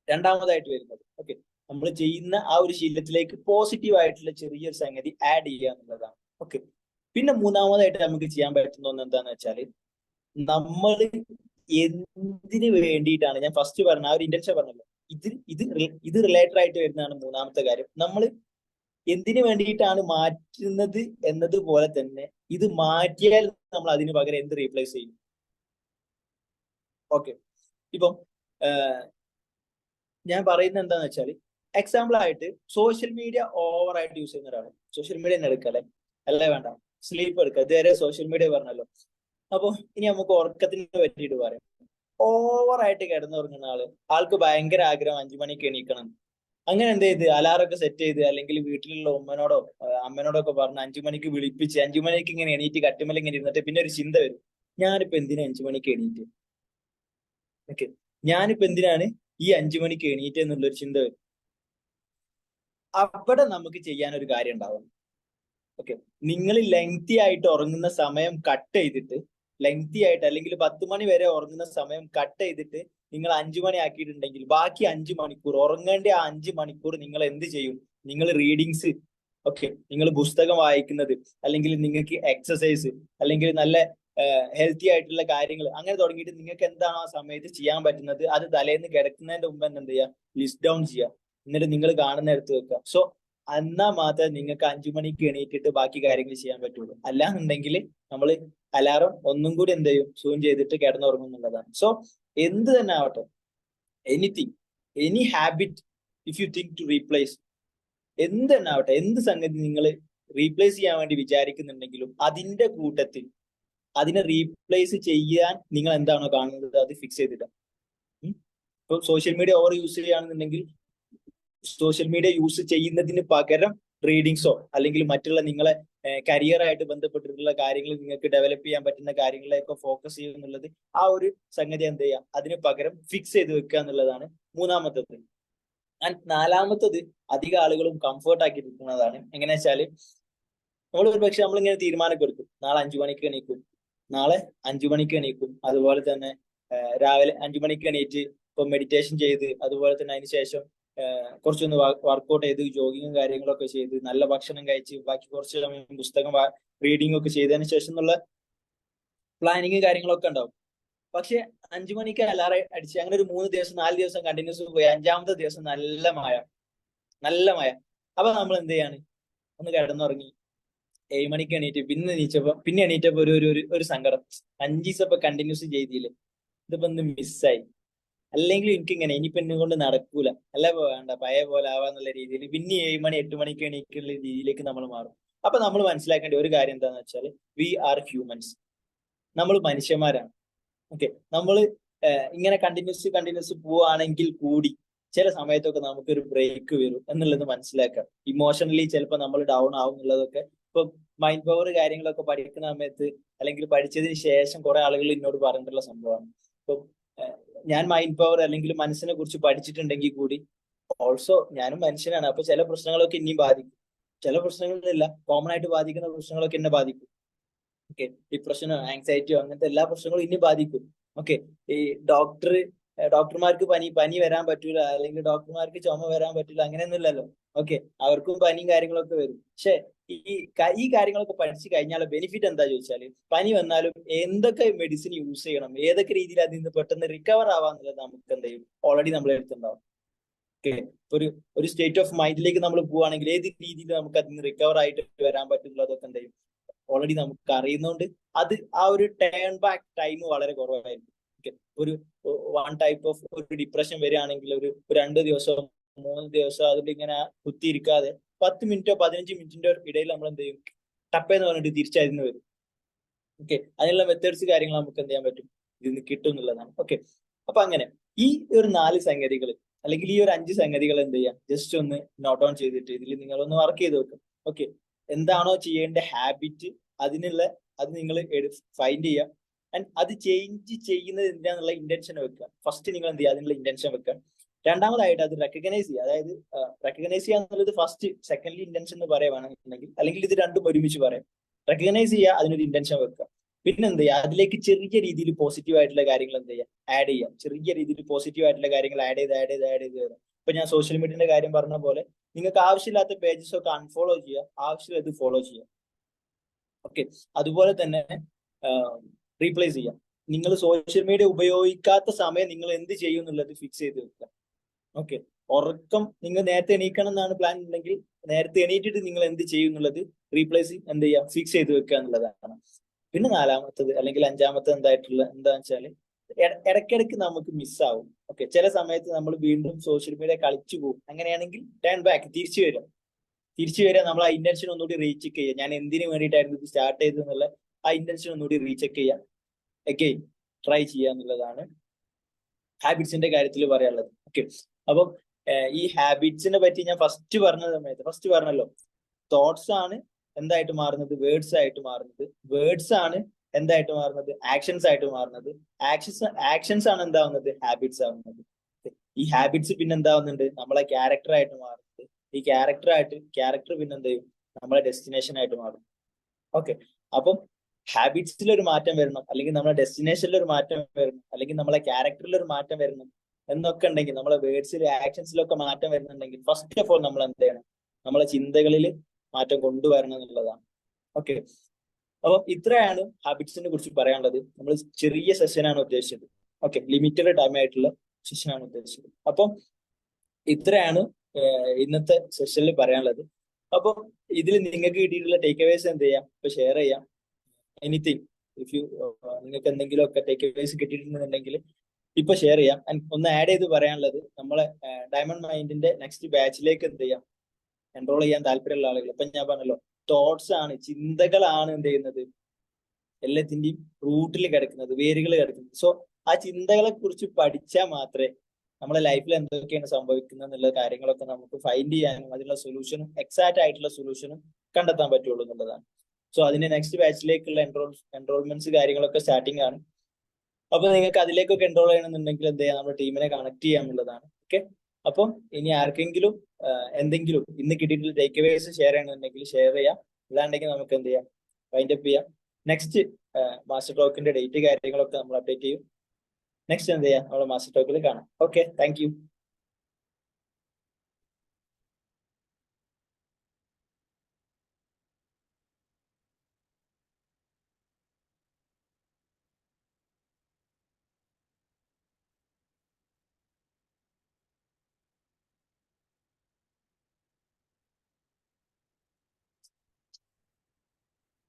രണ്ടാമതായിട്ട് വരുന്നത്. ഓക്കെ, നമ്മൾ ചെയ്യുന്ന ആ ഒരു ശീലത്തിലേക്ക് പോസിറ്റീവ് ആയിട്ടുള്ള ചെറിയൊരു സംഗതി ആഡ് ചെയ്യുക എന്നുള്ളതാണ്. ഓക്കെ, പിന്നെ മൂന്നാമതായിട്ട് നമുക്ക് ചെയ്യാൻ പറ്റുന്ന ഒന്ന് എന്താന്ന് വെച്ചാല്, നമ്മൾ എന്തിനു വേണ്ടിയിട്ടാണ്, ഞാൻ ഫസ്റ്റ് പറഞ്ഞ ആ ഒരു ഇന്റൻഷൻ പറഞ്ഞല്ലോ, ഇത് റിലേറ്റഡ് ആയിട്ട് വരുന്നതാണ് മൂന്നാമത്തെ കാര്യം. നമ്മൾ എന്തിനു വേണ്ടിയിട്ടാണ് മാറ്റുന്നത് എന്നതുപോലെ തന്നെ ഇത് മാറ്റിയാൽ നമ്മൾ അതിന് പകരം എന്ത് റീപ്ലേസ് ചെയ്യും? ഓക്കെ, ഇപ്പം ഞാൻ പറയുന്നത് എന്താന്ന് വെച്ചാൽ, എക്സാമ്പിൾ ആയിട്ട് സോഷ്യൽ മീഡിയ ഓവർ ആയിട്ട് യൂസ് ചെയ്യുന്ന ഒരാള്, സോഷ്യൽ മീഡിയ എടുക്കല്ലേ, അല്ലേ വേണ്ട, സ്ലീപ്പ് എടുക്കുക. ഇതുവരെ സോഷ്യൽ മീഡിയ പറഞ്ഞല്ലോ. അപ്പൊ ഇനി നമുക്ക് ഉറക്കത്തിനെ പറ്റിയിട്ട് പറയാം. ഓവർ ആയിട്ട് കിടന്നുറങ്ങുന്ന ആൾക്ക് ഭയങ്കര ആഗ്രഹം 5 മണിക്ക് എണീക്കണം. അങ്ങനെ എന്ത് ചെയ്ത് അലാറൊക്കെ സെറ്റ് ചെയ്ത്, അല്ലെങ്കിൽ വീട്ടിലുള്ള ഉമ്മനോടോ അമ്മനോടോ ഒക്കെ പറഞ്ഞ് 5 മണിക്ക് വിളിപ്പിച്ച് 5 മണിക്ക് ഇങ്ങനെ എണീറ്റ് കട്ടുമല ഇങ്ങനെ ഇരുന്നിട്ട് പിന്നെ ഒരു ചിന്ത വരും, ഞാനിപ്പോ എന്തിനാ 5 മണിക്ക് എണീറ്റ്? ഓക്കെ, ഞാനിപ്പോ എന്തിനാണ് ഈ 5 മണിക്ക് എണീറ്റ് എന്നുള്ളൊരു ചിന്ത വരും. അവിടെ നമുക്ക് ചെയ്യാൻ ഒരു കാര്യം ഉണ്ടാവും. ഓക്കെ, നിങ്ങൾ ലെങ്തി ആയിട്ട് ഉറങ്ങുന്ന സമയം കട്ട് ചെയ്തിട്ട്, ലെങ്തി ആയിട്ട് അല്ലെങ്കിൽ 10 മണി വരെ ഉറങ്ങുന്ന സമയം കട്ട് ചെയ്തിട്ട് നിങ്ങൾ 5 മണി ആക്കിയിട്ടുണ്ടെങ്കിൽ ബാക്കി 5 മണിക്കൂർ ഉറങ്ങേണ്ട ആ 5 മണിക്കൂർ നിങ്ങൾ എന്ത് ചെയ്യും? നിങ്ങൾ റീഡിങ്സ്, ഓക്കെ, നിങ്ങൾ പുസ്തകം വായിക്കുന്നത്, അല്ലെങ്കിൽ നിങ്ങൾക്ക് എക്സസൈസ്, അല്ലെങ്കിൽ നല്ല ഹെൽത്തി ആയിട്ടുള്ള കാര്യങ്ങൾ അങ്ങനെ തുടങ്ങിയിട്ട് നിങ്ങൾക്ക് എന്താണ് ആ സമയത്ത് ചെയ്യാൻ പറ്റുന്നത് അത് തലേന്ന് കിടക്കുന്നതിന്റെ മുമ്പ് തന്നെ എന്ത് ചെയ്യുക? ലിസ്റ്റ് ഡൗൺ ചെയ്യുക. എന്നിട്ട് നിങ്ങൾ കാണുന്നിടത്ത് വെക്കുക. സോ എന്നാ മാത്രമേ നിങ്ങൾക്ക് 5 മണിക്ക് എണീറ്റിട്ട് ബാക്കി കാര്യങ്ങൾ ചെയ്യാൻ പറ്റുള്ളൂ. അല്ലാന്നുണ്ടെങ്കിൽ നമ്മൾ അലാറം ഒന്നും കൂടി എന്ത് ചെയ്യും? സൂം ചെയ്തിട്ട് കിടന്നുറങ്ങും എന്നുള്ളതാണ്. സോ എന്ത് തന്നെ ആവട്ടെ, anything, any habit if you think to replace, എന്ത് തന്നെ ആവട്ടെ, എന്ത് സംഗതി നിങ്ങൾ റീപ്ലേസ് ചെയ്യാൻ വേണ്ടി വിചാരിക്കുന്നുണ്ടെങ്കിലും അതിന്റെ കൂട്ടത്തിൽ അതിനെ റീപ്ലേസ് ചെയ്യാൻ നിങ്ങൾ എന്താണോ കാണുന്നത് അത് ഫിക്സ് ചെയ്തിട്ട്. ഇപ്പൊ സോഷ്യൽ മീഡിയ ഓവർ യൂസ് ചെയ്യുകയാണെന്നുണ്ടെങ്കിൽ സോഷ്യൽ മീഡിയ യൂസ് ചെയ്യുന്നതിന് പകരം റീഡിങ്സോ അല്ലെങ്കിൽ മറ്റുള്ള നിങ്ങളെ കരിയറായിട്ട് ബന്ധപ്പെട്ടിട്ടുള്ള കാര്യങ്ങൾ, നിങ്ങൾക്ക് ഡെവലപ്പ് ചെയ്യാൻ പറ്റുന്ന കാര്യങ്ങളിലേക്ക് ഫോക്കസ് ചെയ്യുക എന്നുള്ളത്, ആ ഒരു സംഗതി എന്ത് ചെയ്യുക? അതിന് പകരം ഫിക്സ് ചെയ്ത് വെക്കുക എന്നുള്ളതാണ് മൂന്നാമത്തത്. ആൻഡ് നാലാമത്തത് അധിക ആളുകളും കംഫർട്ട് ആക്കി എടുക്കുന്നതാണ്. എങ്ങനെയാ വെച്ചാല് നമ്മൾ ഒരു പക്ഷെ നമ്മളിങ്ങനെ തീരുമാനമൊക്കെ എടുക്കും, നാളെ 5 മണിക്ക് എണീക്കും, നാളെ 5 മണിക്ക് എണീക്കും, അതുപോലെ തന്നെ രാവിലെ 5 മണിക്ക് എണീറ്റ് ഇപ്പൊ മെഡിറ്റേഷൻ ചെയ്ത്, അതുപോലെ തന്നെ അതിന് ശേഷം കുറച്ചൊന്ന് വർക്കൗട്ട് ചെയ്ത് ജോഗിങ്ങും കാര്യങ്ങളൊക്കെ ചെയ്ത് നല്ല ഭക്ഷണം കഴിച്ച് ബാക്കി കുറച്ച് സമയം പുസ്തകം റീഡിംഗ് ഒക്കെ ചെയ്തതിന് ശേഷം എന്നുള്ള പ്ലാനിങ് കാര്യങ്ങളൊക്കെ ഉണ്ടാവും. പക്ഷെ 5 മണിക്ക് അലാറം അടിച്ച് അങ്ങനെ ഒരു 3 ദിവസം 4 ദിവസം കണ്ടിന്യൂസ് പോയി 5-ാമത്തെ ദിവസം നല്ല മഴ, നല്ല മഴ. അപ്പൊ നമ്മൾ എന്ത് ചെയ്യാണ്? ഒന്ന് കിടന്നുറങ്ങി 7 മണിക്ക് എണീറ്റ് പിന്നെ എണീറ്റപ്പോ ഒരു സങ്കടം, 5 ദിവസം ഇപ്പൊ കണ്ടിന്യൂസ് ചെയ്തില്ലേ, ഇതിപ്പോ ഒന്ന് മിസ്സായി. അല്ലെങ്കിൽ എനിക്ക് ഇങ്ങനെ ഇനിയിപ്പോ എന്നെ കൊണ്ട് നടക്കൂല, അല്ല വേണ്ട പഴയ പോലെ ആവാന്നുള്ള രീതിയിൽ പിന്നെ 7 മണി 8 മണിക്ക് എണീക്കുള്ള രീതിയിലേക്ക് നമ്മൾ മാറും. അപ്പൊ നമ്മൾ മനസ്സിലാക്കേണ്ട ഒരു കാര്യം എന്താണെന്ന് വെച്ചാൽ വി ആർ ഹ്യൂമൻസ്, നമ്മൾ മനുഷ്യന്മാരാണ്. ഓക്കെ, നമ്മൾ ഇങ്ങനെ കണ്ടിന്യൂസ് പോവുകയാണെങ്കിൽ കൂടി ചില സമയത്തൊക്കെ നമുക്കൊരു ബ്രേക്ക് വരും എന്നുള്ളത് മനസ്സിലാക്കാം. ഇമോഷണലി ചിലപ്പോൾ നമ്മൾ ഡൗൺ ആവും എന്നുള്ളതൊക്കെ ഇപ്പൊ മൈൻഡ് പവർ കാര്യങ്ങളൊക്കെ പഠിക്കുന്ന സമയത്ത് അല്ലെങ്കിൽ പഠിച്ചതിന് ശേഷം കുറെ ആളുകൾ എന്നോട് പറഞ്ഞിട്ടുള്ള സംഭവമാണ്. ഇപ്പൊ ഞാൻ മൈൻഡ് പവർ അല്ലെങ്കിൽ മനസ്സിനെ കുറിച്ച് പഠിച്ചിട്ടുണ്ടെങ്കിൽ കൂടി ഓൾസോ ഞാനും മനുഷ്യനാണ്. അപ്പൊ ചില പ്രശ്നങ്ങളൊക്കെ ഇനിയും ബാധിക്കും, ചില പ്രശ്നങ്ങളില്ല, കോമൺ ആയിട്ട് ബാധിക്കുന്ന പ്രശ്നങ്ങളൊക്കെ എന്നെ ബാധിക്കും. ഓക്കെ, ഡിപ്രഷനോ ആങ്സൈറ്റിയോ അങ്ങനത്തെ എല്ലാ പ്രശ്നങ്ങളും ഇനി ബാധിക്കും. ഓക്കെ, ഈ ഡോക്ടർമാർക്ക് പനി വരാൻ പറ്റൂല, അല്ലെങ്കിൽ ഡോക്ടർമാർക്ക് ചുമ വരാൻ പറ്റൂല, അങ്ങനെയൊന്നും ഇല്ലല്ലോ. ഓക്കെ, അവർക്കും പനിയും കാര്യങ്ങളൊക്കെ വരും. പക്ഷെ ഈ കാര്യങ്ങളൊക്കെ പഠിച്ചു കഴിഞ്ഞാൽ ബെനിഫിറ്റ് എന്താ ചോദിച്ചാല്, പനി വന്നാലും എന്തൊക്കെ മെഡിസിൻ യൂസ് ചെയ്യണം, ഏതൊക്കെ രീതിയിൽ അതിൽ നിന്ന് പെട്ടെന്ന് റിക്കവർ ആവാന്നുള്ളത് നമുക്ക് എന്ത് ചെയ്യും? ഓൾറെഡി നമ്മളെ അടുത്തുണ്ടാവും. ഓക്കെ, ഒരു സ്റ്റേറ്റ് ഓഫ് മൈൻഡിലേക്ക് നമ്മൾ പോവുകയാണെങ്കിൽ ഏത് രീതിയിൽ നമുക്ക് അതിൽ നിന്ന് റിക്കവർ ആയിട്ട് വരാൻ പറ്റുന്നതൊക്കെ എന്ത് ചെയ്യും? ഓൾറെഡി നമുക്ക് അറിയുന്നതുകൊണ്ട് അത് ആ ഒരു ടേൺ ബാക്ക് ടൈം വളരെ കുറവായിരിക്കും. ഓക്കെ, ഒരു വൺ ടൈപ്പ് ഓഫ് ഒരു ഡിപ്രഷൻ വരികയാണെങ്കിൽ ഒരു 2 ദിവസം 3 ദിവസം അതിലിങ്ങനെ കുത്തിയിരിക്കാതെ 10 മിനിറ്റോ 15 മിനിറ്റിന്റെ ഇടയിൽ നമ്മൾ എന്ത് ചെയ്യും? ടപ്പേന്ന് പറഞ്ഞിട്ട് തിരിച്ചതിന് വരും. ഓക്കെ, അതിനുള്ള മെത്തേഡ്സ് കാര്യങ്ങൾ നമുക്ക് എന്ത് ചെയ്യാൻ പറ്റും? ഇതിന് കിട്ടും എന്നുള്ളതാണ്. ഓക്കെ, അപ്പൊ അങ്ങനെ ഈ ഒരു 4 സംഗതികൾ അല്ലെങ്കിൽ ഈ ഒരു 5 സംഗതികൾ എന്ത് ചെയ്യാം? ജസ്റ്റ് ഒന്ന് നോട്ട് ഡൗൺ ചെയ്തിട്ട് ഇതിൽ നിങ്ങൾ ഒന്ന് വർക്ക് ചെയ്ത് വെക്കും. ഓക്കെ, എന്താണോ ചെയ്യേണ്ട ഹാബിറ്റ് അതിനുള്ള അത് നിങ്ങൾ ഫൈൻഡ് ചെയ്യുക. ആൻഡ് അത് ചേഞ്ച് ചെയ്യുന്നത് എന്തിനാന്നുള്ള ഇന്റൻഷൻ വെക്കുക. ഫസ്റ്റ് നിങ്ങൾ എന്ത് ചെയ്യുക? അതിനുള്ള ഇന്റൻഷൻ വെക്കുക. രണ്ടാമതായിട്ട് അത് റെക്കഗ്നൈസ് ചെയ്യുക. അതായത് റെക്കഗ്നൈസ് ചെയ്യുക എന്നുള്ളത് ഫസ്റ്റ്, സെക്കൻഡ്ലി ഇന്റൻഷൻ എന്ന് പറയുകയാണെന്നുണ്ടെങ്കിൽ, അല്ലെങ്കിൽ ഇത് രണ്ടും ഒരുമിച്ച് പറയാം. റെക്കഗ്നൈസ് ചെയ്യുക, അതിനൊരു ഇന്റൻഷൻ വെക്കുക. പിന്നെ എന്ത് ചെയ്യുക? അതിലേക്ക് ചെറിയ രീതിയിൽ പോസിറ്റീവ് ആയിട്ടുള്ള കാര്യങ്ങൾ എന്ത് ചെയ്യുക? ആഡ് ചെയ്യുക. ചെറിയ രീതിയിൽ പോസിറ്റീവ് ആയിട്ടുള്ള കാര്യങ്ങൾ ആഡ് ചെയ്ത് വരാം. ഇപ്പൊ ഞാൻ സോഷ്യൽ മീഡിയന്റെ കാര്യം പറഞ്ഞ പോലെ നിങ്ങൾക്ക് ആവശ്യമില്ലാത്ത പേജസ് ഒക്കെ അൺഫോളോ ചെയ്യുക, ആവശ്യമുള്ളത് ഫോളോ ചെയ്യുക. ഓക്കെ, അതുപോലെ തന്നെ റീപ്ലേസ് ചെയ്യാം. നിങ്ങൾ സോഷ്യൽ മീഡിയ ഉപയോഗിക്കാത്ത സമയം നിങ്ങൾ എന്ത് ചെയ്യും എന്നുള്ളത് ഫിക്സ് ചെയ്ത് വെക്കുക. ഓക്കെ, ഉറക്കം നിങ്ങൾ നേരത്തെ എണീക്കണം എന്നാണ് പ്ലാൻ ഉണ്ടെങ്കിൽ നേരത്തെ എണീറ്റിട്ട് നിങ്ങൾ എന്ത് ചെയ്യും എന്നുള്ളത് റീപ്ലേസ് എന്ത് ചെയ്യുക? ഫിക്സ് ചെയ്ത് വെക്കുക എന്നുള്ളതാണ്. പിന്നെ നാലാമത്തത് അല്ലെങ്കിൽ അഞ്ചാമത്തത് എന്താണെന്ന് വെച്ചാൽ ഇടയ്ക്കിടയ്ക്ക് നമുക്ക് മിസ്സാവും. ഓക്കെ, ചില സമയത്ത് നമ്മൾ വീണ്ടും സോഷ്യൽ മീഡിയ കളിച്ചു പോകും. അങ്ങനെയാണെങ്കിൽ ടേൺ ബാക്ക്, തിരിച്ചു വരിക, നമ്മൾ ആ ഇന്റൻഷൻ ഒന്നുകൂടി റീചെക്ക് ചെയ്യുക. ഞാൻ എന്തിനു വേണ്ടിയിട്ടായിരുന്നു ഇത് സ്റ്റാർട്ട് ചെയ്തെന്നുള്ള ആ ഇന്റൻഷൻ ഒന്നുകൂടി റീചെക്ക് ചെയ്യുക, അഗെയിൻ ട്രൈ ചെയ്യുക എന്നുള്ളതാണ് ഹാബിറ്റ്സിന്റെ കാര്യത്തിൽ പറയാനുള്ളത്. ഓക്കെ, അപ്പം ഈ ഹാബിറ്റ്സിനെ പറ്റി ഞാൻ ഫസ്റ്റ് പറഞ്ഞല്ലോ, തോട്ട്സ് ആണ് എന്തായിട്ട് മാറുന്നത്? വേർഡ്സ് ആയിട്ട് മാറുന്നത്. വേർഡ്സ് ആണ് എന്തായിട്ട് മാറുന്നത്? ആക്ഷൻസ് ആയിട്ട് മാറുന്നത്. ആക്ഷൻസ് ആണ് എന്താവുന്നത്? ഹാബിറ്റ്സ് ആവുന്നത്. ഈ ഹാബിറ്റ്സ് പിന്നെ എന്താവുന്നുണ്ട്? നമ്മളെ ക്യാരക്ടർ ആയിട്ട് മാറുന്നത്. ഈ ക്യാരക്ടർ പിന്നെ എന്ത് ചെയ്യും, നമ്മളെ ഡെസ്റ്റിനേഷൻ ആയിട്ട് മാറും. ഓക്കെ, അപ്പം ഹാബിറ്റ്സിൽ ഒരു മാറ്റം വരണം, അല്ലെങ്കിൽ നമ്മളെ ഡെസ്റ്റിനേഷനിൽ ഒരു മാറ്റം വരണം, അല്ലെങ്കിൽ നമ്മളെ ക്യാരക്ടറിൽ ഒരു മാറ്റം വരണം എന്നൊക്കെ ഉണ്ടെങ്കിൽ, നമ്മളെ വേർഡ്സിലും ആക്ഷൻസിലൊക്കെ മാറ്റം വരുന്നുണ്ടെങ്കിൽ ഫസ്റ്റ് ഓഫ് ഓൾ നമ്മൾ എന്ത് ചെയ്യണം, നമ്മളെ ചിന്തകളിൽ മാറ്റം കൊണ്ടുവരണം എന്നുള്ളതാണ്. ഓക്കെ, അപ്പൊ ഇത്രയാണ് ഹാബിറ്റ്സിനെ കുറിച്ച് പറയാനുള്ളത്. നമ്മൾ ചെറിയ സെഷനാണ് ഉദ്ദേശിച്ചത്. ഓക്കെ, ലിമിറ്റഡ് ടൈം ആയിട്ടുള്ള സെഷനാണ് ഉദ്ദേശിച്ചത്. അപ്പം ഇത്രയാണ് ഇന്നത്തെ സെഷനിൽ പറയാനുള്ളത്. അപ്പം ഇതിൽ നിങ്ങൾക്ക് കിട്ടിയിട്ടുള്ള ടേക്ക് അവേസ് എന്ത് ചെയ്യാം, ഇപ്പൊ ഷെയർ ചെയ്യാം. എനിത്തിങ് ഇഫ് യു നിങ്ങൾക്ക് എന്തെങ്കിലുമൊക്കെ ടേക്ക് അവേസ് കിട്ടിയിട്ടുണ്ടെങ്കിൽ ഇപ്പൊ ഷെയർ ചെയ്യാം. ഒന്ന് ആഡ് ചെയ്ത് പറയാനുള്ളത്, നമ്മളെ ഡയമണ്ട് മൈൻഡിന്റെ നെക്സ്റ്റ് ബാച്ചിലേക്ക് എന്ത് ചെയ്യാം, എൻറോൾ ചെയ്യാൻ താല്പര്യമുള്ള ആളുകൾ, ഇപ്പൊ ഞാൻ പറഞ്ഞല്ലോ, തോട്ട്സ് ആണ്, ചിന്തകളാണ് എന്ത് ചെയ്യുന്നത്, എല്ലാത്തിന്റെയും റൂട്ടിൽ കിടക്കുന്നത്, വേരുകൾ കിടക്കുന്നത്. സോ ആ ചിന്തകളെ കുറിച്ച് പഠിച്ചാൽ മാത്രമേ നമ്മളെ ലൈഫിൽ എന്തൊക്കെയാണ് സംഭവിക്കുന്നത് എന്നുള്ള കാര്യങ്ങളൊക്കെ നമുക്ക് ഫൈൻഡ് ചെയ്യാനും അതിനുള്ള സൊല്യൂഷനും എക്സാക്ട് ആയിട്ടുള്ള സൊല്യൂഷനും കണ്ടെത്താൻ പറ്റുള്ളൂ എന്നുള്ളതാണ്. സോ അതിന്റെ നെക്സ്റ്റ് ബാച്ചിലേക്കുള്ള എൻറോൾമെന്റ്സ് കാര്യങ്ങളൊക്കെ സ്റ്റാർട്ടിംഗ് ആണ്. അപ്പൊ നിങ്ങൾക്ക് അതിലേക്കൊക്കെ എൻറോൾ ചെയ്യണമെന്നുണ്ടെങ്കിൽ എന്ത് ചെയ്യാം, നമ്മുടെ ടീമിനെ കണക്ട് ചെയ്യാന്നുള്ളതാണ്. ഓക്കെ, അപ്പം ഇനി ആർക്കെങ്കിലും എന്തെങ്കിലും ഇന്ന് കിട്ടിയിട്ടുള്ള ടേക്ക് അവേസ് ഷെയർ ചെയ്യണമെന്നുണ്ടെങ്കിൽ ഷെയർ ചെയ്യാം. അല്ലാണ്ടെങ്കിൽ നമുക്ക് എന്ത് ചെയ്യാം, വൈൻഡ് അപ്പ് ചെയ്യാം. നെക്സ്റ്റ് മാസ്റ്റർ ടോക്കിന്റെ ഡേറ്റ് കാര്യങ്ങളൊക്കെ നമ്മൾ അപ്ഡേറ്റ് ചെയ്യും. നെക്സ്റ്റ് എന്ത് ചെയ്യാം, നമ്മുടെ മാസ്റ്റർ ടോക്കിൽ കാണാം. Okay, thank you.